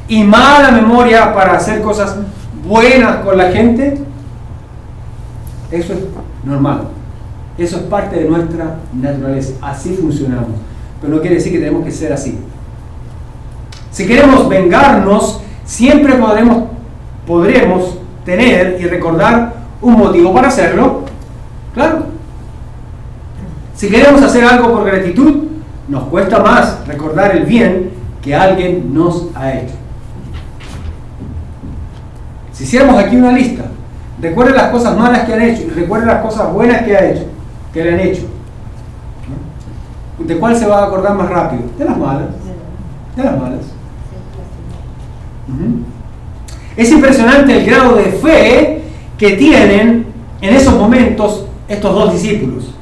y mala memoria para hacer cosas buenas con la gente? Eso es normal. Eso es parte de nuestra naturaleza. Así funcionamos. Pero no quiere decir que tenemos que ser así. Si queremos vengarnos, siempre podremos tener y recordar un motivo para hacerlo. Claro. Si queremos hacer algo por gratitud, nos cuesta más recordar el bien que alguien nos ha hecho. Si hiciéramos aquí una lista, recuerden las cosas malas que han hecho y recuerden las cosas buenas que le han hecho. ¿De cuál se va a acordar más rápido? De las malas. De las malas. Es impresionante el grado de fe que tienen en esos momentos estos dos discípulos.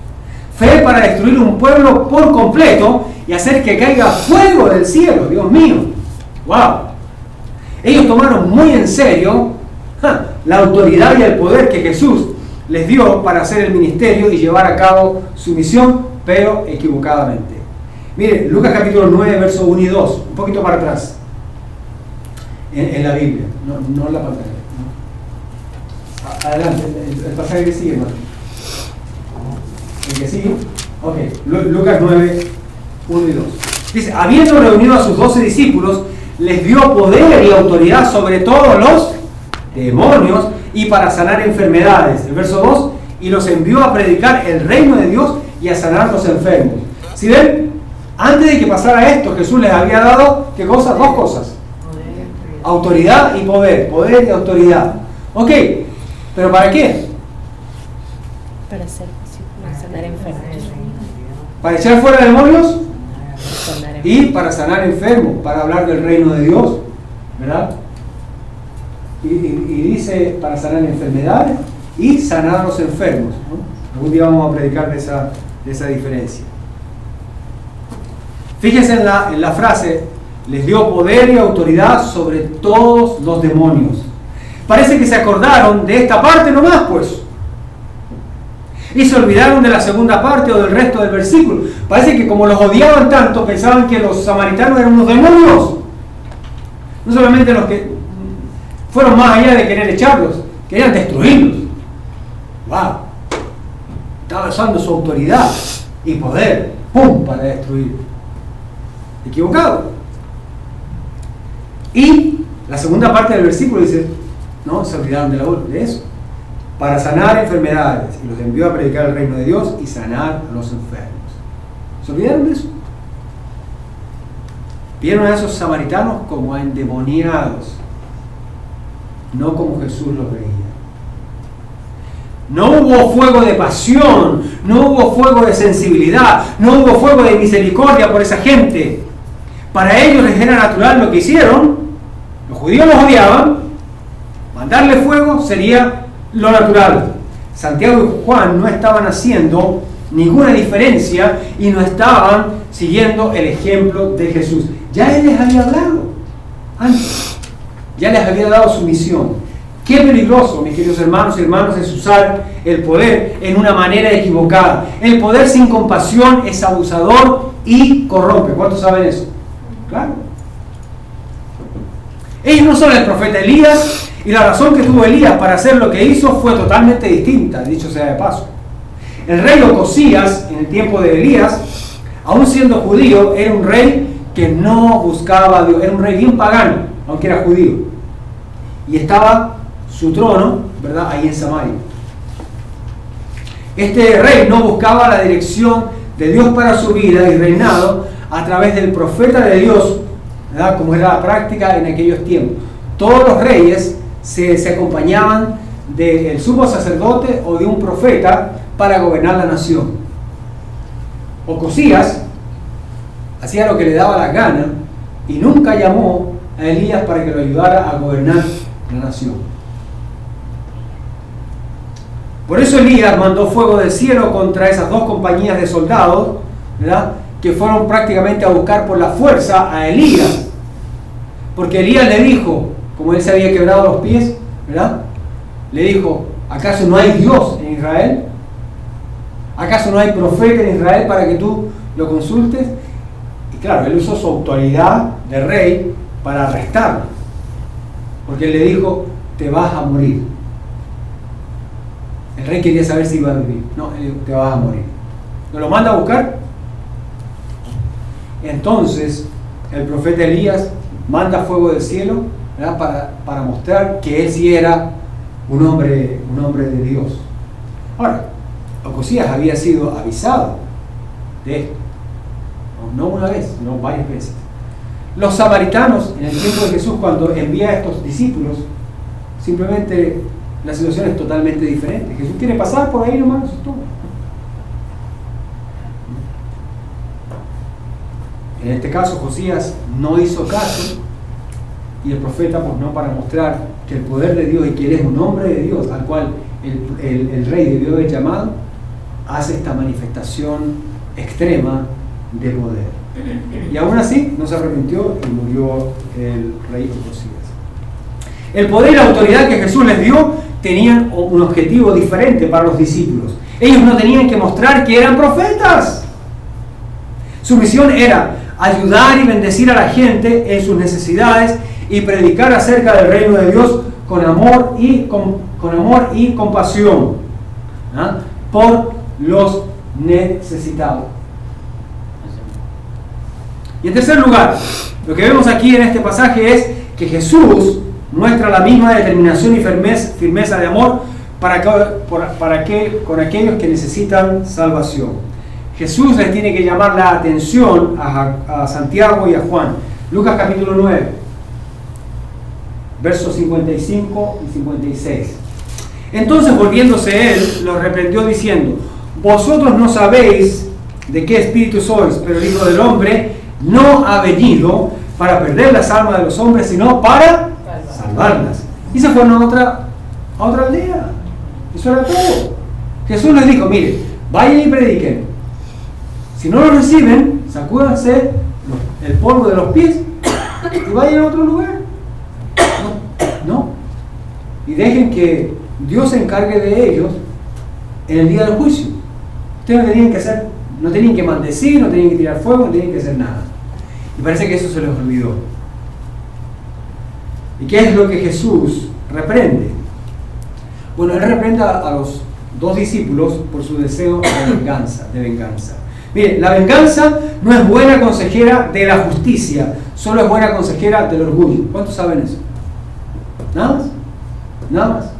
Fe para destruir un pueblo por completo y hacer que caiga fuego del cielo. Dios mío. ¡Wow! Ellos tomaron muy en serio la autoridad y el poder que Jesús les dio para hacer el ministerio y llevar a cabo su misión, pero equivocadamente. Mire, Lucas capítulo 9, versos 1 y 2, un poquito para atrás, en la Biblia, no en la pantalla. No. Adelante, el pasaje que sigue, hermano. ¿El que sigue? Ok, Lucas 9, 1 y 2. Dice, habiendo reunido a sus 12 discípulos, les dio poder y autoridad sobre todos los demonios y para sanar enfermedades. El verso 2, y los envió a predicar el reino de Dios y a sanar los enfermos. ¿Sí ven? Antes de que pasara esto, Jesús les había dado, ¿qué cosa? Dos cosas. Autoridad y poder. Poder y autoridad. Ok, ¿pero para qué? Para sanar enfermos. Para echar fuera demonios y para sanar enfermos, para hablar del reino de Dios, ¿verdad? Y dice para sanar enfermedades y sanar a los enfermos, ¿no? Algún día vamos a predicar de esa diferencia. Fíjense en la frase, les dio poder y autoridad sobre todos los demonios. Parece que se acordaron de esta parte nomás, pues. Y se olvidaron de la segunda parte o del resto del versículo. Parece que como los odiaban tanto, pensaban que los samaritanos eran unos demonios. No solamente los que fueron más allá de querer echarlos, querían destruirlos. ¡Wow! Estaba usando su autoridad y poder, ¡pum!, para destruir. Equivocado. Y la segunda parte del versículo dice, no, se olvidaron de eso. Para sanar enfermedades, y los envió a predicar el reino de Dios y sanar a los enfermos. ¿Se olvidaron de eso? Vieron a esos samaritanos como a endemoniados, no como Jesús los veía. No hubo fuego de pasión, no hubo fuego de sensibilidad, no hubo fuego de misericordia por esa gente. Para ellos les era natural lo que hicieron, los judíos los odiaban, mandarle fuego sería lo natural. Santiago y Juan no estaban haciendo ninguna diferencia y no estaban siguiendo el ejemplo de Jesús. Ya Él les había hablado antes, ya les había dado su misión. Qué peligroso, mis queridos hermanos y hermanas, es usar el poder en una manera equivocada. El poder sin compasión es abusador y corrompe. ¿Cuántos saben eso? Claro. Ellos no son el profeta Elías, y la razón que tuvo Elías para hacer lo que hizo fue totalmente distinta, dicho sea de paso. El rey Ocosías, en el tiempo de Elías, aún siendo judío, era un rey que no buscaba a Dios, era un rey bien pagano, aunque era judío. Y estaba su trono, ¿verdad?, ahí en Samaria. Este rey no buscaba la dirección de Dios para su vida y reinado a través del profeta de Dios, ¿verdad?, como era la práctica en aquellos tiempos. Todos los reyes se acompañaban del sumo sacerdote o de un profeta para gobernar la nación. Ocosías hacía lo que le daba la gana y nunca llamó a Elías para que lo ayudara a gobernar la nación. Por eso Elías mandó fuego del cielo contra esas dos compañías de soldados, ¿verdad?, que fueron prácticamente a buscar por la fuerza a Elías. Porque Elías le dijo, como él se había quebrado los pies, ¿verdad?, le dijo, ¿acaso no hay Dios en Israel? ¿Acaso no hay profeta en Israel para que tú lo consultes? Y claro, él usó su autoridad de rey para arrestarlo. Porque él le dijo, te vas a morir. El rey quería saber si iba a vivir. No, él dijo, te vas a morir. ¿No lo manda a buscar? Entonces, el profeta Elías manda fuego del cielo, ¿verdad?, para mostrar que él sí era un hombre de Dios. Ahora, Ocosías había sido avisado de esto, no una vez, sino varias veces. Los samaritanos, en el tiempo de Jesús, cuando envía a estos discípulos, simplemente la situación es totalmente diferente. Jesús quiere pasar por ahí nomás, eso es todo. En este caso Josías no hizo caso, y el profeta, pues no, para mostrar que el poder de Dios y que él es un hombre de Dios al cual el rey debió haber llamado, hace esta manifestación extrema de poder. Y aún así no se arrepintió y murió el rey Josías. El poder y la autoridad que Jesús les dio tenían un objetivo diferente para los discípulos. Ellos no tenían que mostrar que eran profetas. Su misión era ayudar y bendecir a la gente en sus necesidades y predicar acerca del reino de Dios con amor y compasión, ¿ah?, por los necesitados. Y en tercer lugar, lo que vemos aquí en este pasaje es que Jesús muestra la misma determinación y firmeza de amor con aquellos que necesitan salvación. Jesús les tiene que llamar la atención a Santiago y a Juan. Lucas capítulo 9, versos 55 y 56. Entonces, volviéndose él, los reprendió diciendo: vosotros no sabéis de qué espíritu sois, pero el Hijo del Hombre no ha venido para perder las almas de los hombres, sino para salvarlas. Y se fueron a otra aldea. Eso era todo. Jesús les dijo: mire, vayan y prediquen. Si no lo reciben, sacúdanse el polvo de los pies y vayan a otro lugar. No. Y dejen que Dios se encargue de ellos en el día del juicio. Ustedes no tenían que hacer, no tenían que maldecir, no tenían que tirar fuego, no tenían que hacer nada. Y parece que eso se les olvidó. ¿Y qué es lo que Jesús reprende? Bueno, él reprende a los dos discípulos por su deseo de venganza. Mire, la venganza no es buena consejera de la justicia, solo es buena consejera del orgullo. ¿Cuántos saben eso? ¿Nada más? Nada más.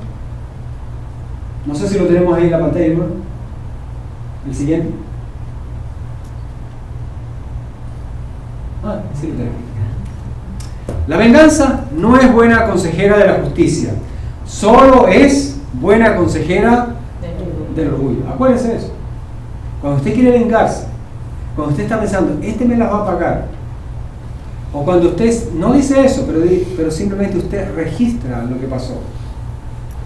No sé si lo tenemos ahí en la pantalla, ¿no? El siguiente. Sí lo tenemos. La venganza no es buena consejera de la justicia, solo es buena consejera del orgullo. Acuérdense de eso. Cuando usted quiere vengarse, cuando usted está pensando, este me la va a pagar, o cuando usted no dice eso, pero simplemente usted registra lo que pasó,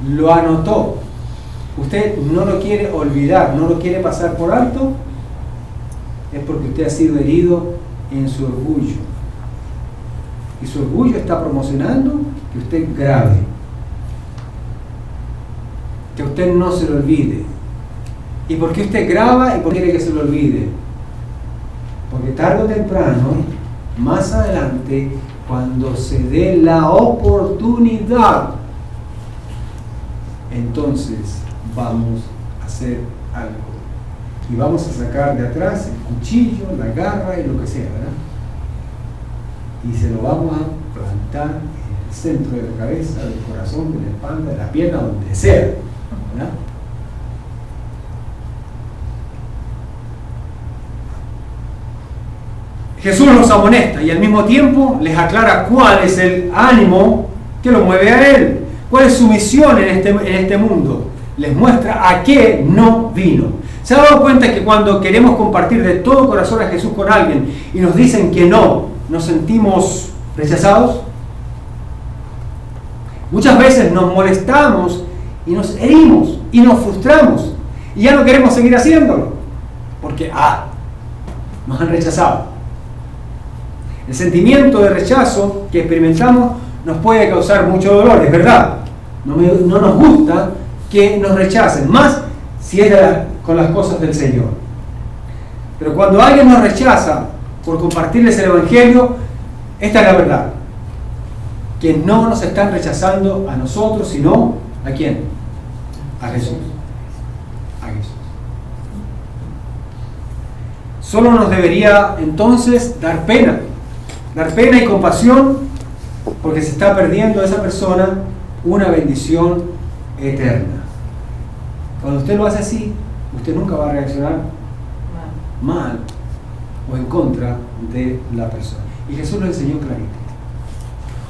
lo anotó, usted no lo quiere olvidar, no lo quiere pasar por alto, es porque usted ha sido herido en su orgullo. Y su orgullo está promocionando que usted grabe, que usted no se lo olvide. ¿Y por qué usted graba y por qué quiere que se lo olvide? Porque tarde o temprano, más adelante, cuando se dé la oportunidad, entonces vamos a hacer algo. Y vamos a sacar de atrás el cuchillo, la garra y lo que sea, ¿verdad? Y se lo vamos a plantar en el centro de la cabeza, del corazón, de la espalda, de la pierna, donde sea, ¿verdad? Jesús los amonesta y al mismo tiempo les aclara cuál es el ánimo que lo mueve a Él, cuál es su misión en este mundo. Les muestra a qué no vino. ¿Se ha dado cuenta que cuando queremos compartir de todo corazón a Jesús con alguien y nos dicen que no, nos sentimos rechazados? Muchas veces nos molestamos y nos herimos y nos frustramos y ya no queremos seguir haciéndolo porque nos han rechazado. El sentimiento de rechazo que experimentamos nos puede causar mucho dolor, es verdad. No nos gusta que nos rechacen, más si es con las cosas del Señor. Pero cuando alguien nos rechaza por compartirles el Evangelio, esta es la verdad. Que no nos están rechazando a nosotros, sino ¿a quién? A Jesús. A Jesús. Solo nos debería entonces dar pena y compasión, porque se está perdiendo a esa persona una bendición eterna. Cuando usted lo hace así, usted nunca va a reaccionar mal o en contra de la persona. Y Jesús lo enseñó clarito.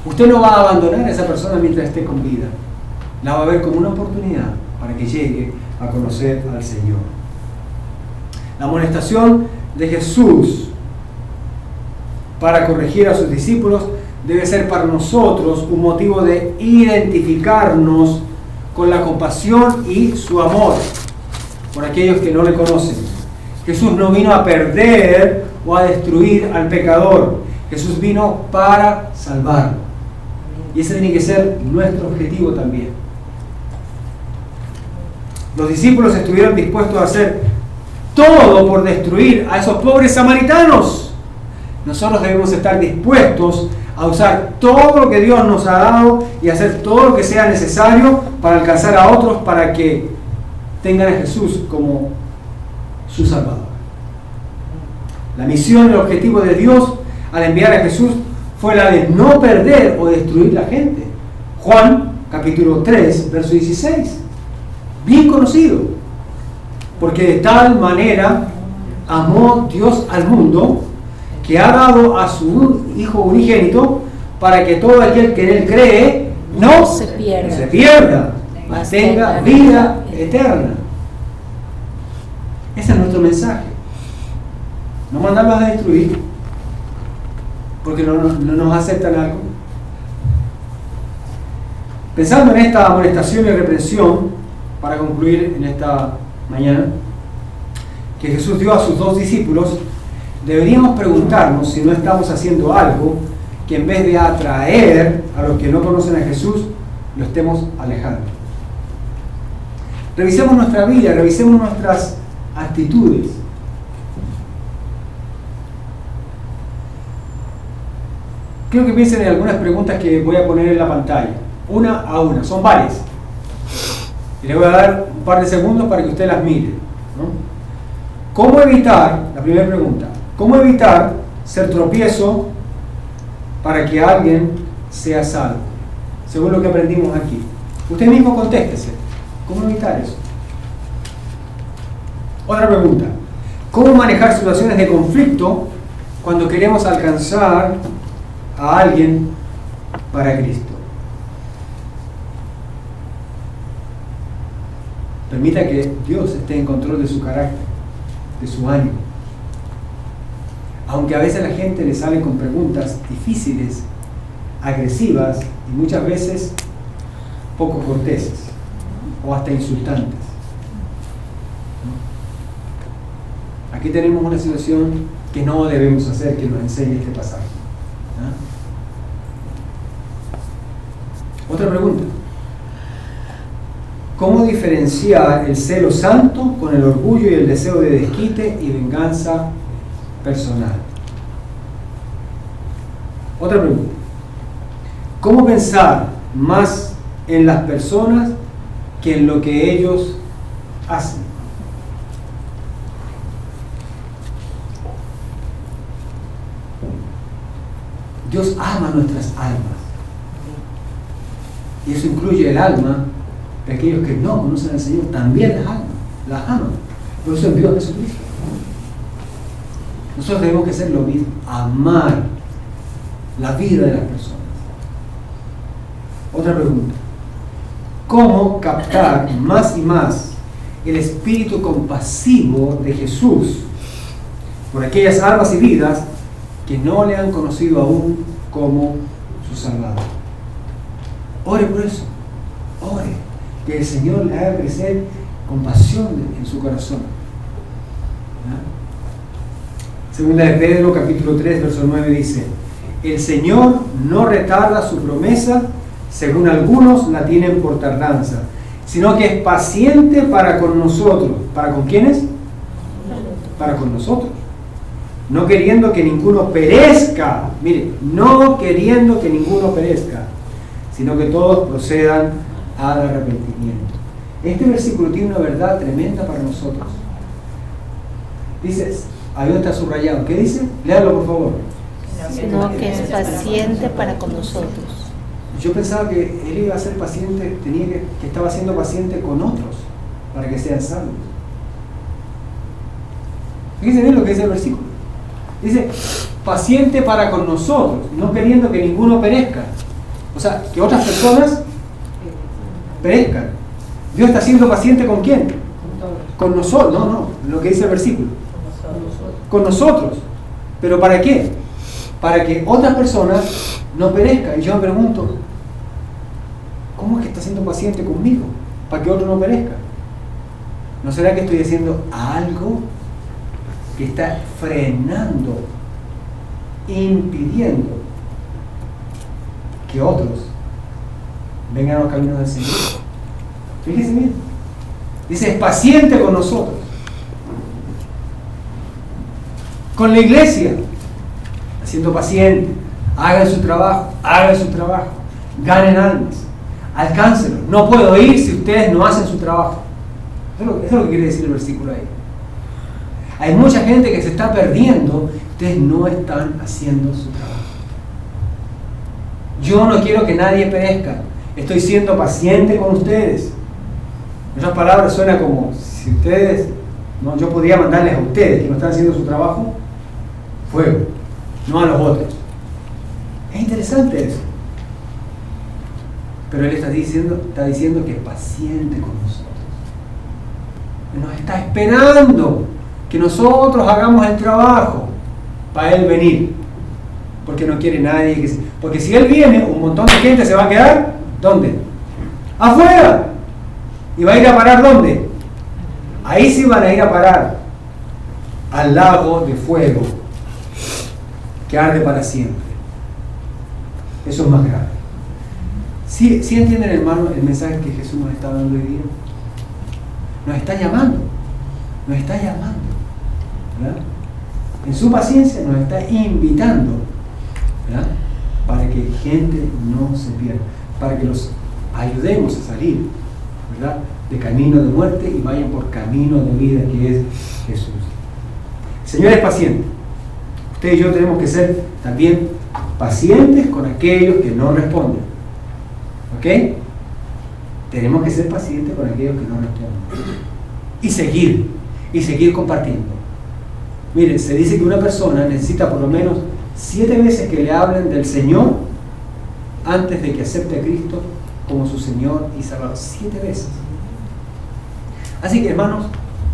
Usted no va a abandonar a esa persona mientras esté con vida. La va a ver como una oportunidad para que llegue a conocer al Señor. La amonestación de Jesús para corregir a sus discípulos debe ser para nosotros un motivo de identificarnos con la compasión y su amor por aquellos que no le conocen. Jesús no vino a perder o a destruir al pecador. Jesús vino para salvarlo. Y ese tiene que ser nuestro objetivo también. Los discípulos estuvieron dispuestos a hacer todo por destruir a esos pobres samaritanos. Nosotros debemos estar dispuestos a usar todo lo que Dios nos ha dado y hacer todo lo que sea necesario para alcanzar a otros para que tengan a Jesús como su Salvador. La misión y el objetivo de Dios al enviar a Jesús fue la de no perder o destruir la gente. Juan capítulo 3, verso 16. Bien conocido. Porque de tal manera amó Dios al mundo que ha dado a su Hijo unigénito para que todo aquel que en él cree no se pierda, mas tenga vida eterna. Ese es nuestro mensaje. No mandarlos a destruir porque no nos aceptan algo. Pensando en esta amonestación y reprensión, para concluir en esta mañana, que Jesús dio a sus 2 discípulos, deberíamos preguntarnos si no estamos haciendo algo que en vez de atraer a los que no conocen a Jesús, lo estemos alejando. Revisemos nuestra vida, revisemos nuestras actitudes. Quiero que piensen en algunas preguntas que voy a poner en la pantalla, una a una, son varias. Y les voy a dar un par de segundos para que usted las mire, ¿no? ¿Cómo evitar, la primera pregunta, cómo evitar ser tropiezo para que alguien sea salvo? Según lo que aprendimos aquí. Usted mismo contéstese. ¿Cómo evitar eso? Otra pregunta. ¿Cómo manejar situaciones de conflicto cuando queremos alcanzar a alguien para Cristo? Permita que Dios esté en control de su carácter, de su ánimo. Aunque a veces la gente le sale con preguntas difíciles, agresivas y muchas veces poco corteses o hasta insultantes. Aquí tenemos una situación que no debemos hacer, que nos enseña este pasaje. Otra pregunta. ¿Cómo diferenciar el celo santo con el orgullo y el deseo de desquite y venganza personal? Otra pregunta. ¿Cómo pensar más en las personas que en lo que ellos hacen? Dios ama nuestras almas. Y eso incluye el alma de aquellos que no conocen al Señor, también las aman. Por eso envió a Jesucristo. Nosotros tenemos que hacer lo mismo, amar la vida de las personas. Otra pregunta. ¿Cómo captar más y más el espíritu compasivo de Jesús por aquellas almas y vidas que no le han conocido aún como su Salvador? Ore por eso. Ore. Que el Señor le haga crecer compasión en su corazón. Segunda de Pedro, capítulo 3, verso 9 dice: el Señor no retarda su promesa, según algunos la tienen por tardanza, sino que es paciente para con nosotros. ¿Para con quiénes? Para con nosotros. No queriendo que ninguno perezca. Mire, no queriendo que ninguno perezca, sino que todos procedan al arrepentimiento. Este versículo tiene una verdad tremenda para nosotros. Dice, ahí está subrayado. ¿Qué dice? Léalo, por favor. Sino que es paciente para con nosotros. Yo pensaba que él iba a ser paciente, que estaba siendo paciente con otros para que sean salvos. Fíjense bien lo que dice el versículo. Dice, paciente para con nosotros, no queriendo que ninguno perezca. O sea, que otras personas perezcan. Dios está siendo paciente ¿con quién? Con nosotros. No, lo que dice el versículo. Con nosotros. ¿Pero para qué? para que otras personas no perezcan. Y yo me pregunto, ¿cómo es que está siendo paciente conmigo? Para que otro no perezca. ¿No será que estoy haciendo algo que está frenando, impidiendo que otros vengan a los caminos del Señor? Fíjense bien. Dice, es paciente con nosotros. Con la iglesia, siendo paciente, hagan su trabajo, ganen almas, alcáncenlo. No puedo ir si ustedes no hacen su trabajo. Eso es lo que quiere decir el versículo ahí. Hay mucha gente que se está perdiendo, ustedes no están haciendo su trabajo. Yo no quiero que nadie perezca, estoy siendo paciente con ustedes. En otras palabras, suena como si ustedes, no, yo podría mandarles a ustedes que no están haciendo su trabajo, fuego, no a los otros. Es interesante eso. Pero Él está diciendo que es paciente con nosotros. Nos está esperando que nosotros hagamos el trabajo para Él venir. Porque no quiere nadie que porque si Él viene, un montón de gente se va a quedar, ¿dónde? Afuera. ¿Y va a ir a parar dónde? Ahí sí van a ir a parar al lago de fuego que arde para siempre. Eso es más grave. ¿Sí entienden, hermano, el mensaje que Jesús nos está dando hoy día? Nos está llamando, ¿verdad? En su paciencia nos está invitando, ¿verdad? Para que gente no se pierda, para que los ayudemos a salir, ¿verdad?, de camino de muerte y vayan por camino de vida, que es Jesús. El Señor es paciente. Usted y yo tenemos que ser también pacientes con aquellos que no responden. ¿Ok? Tenemos que ser pacientes con aquellos que no responden. Y seguir compartiendo. Miren, se dice que una persona necesita por lo menos 7 veces que le hablen del Señor antes de que acepte a Cristo como su Señor y Salvador. 7 veces. Así que, hermanos,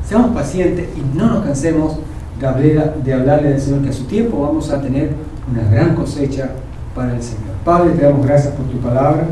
seamos pacientes y no nos cansemos de hablarle del Señor, que a su tiempo vamos a tener una gran cosecha para el Señor. Padre, te damos gracias por tu palabra.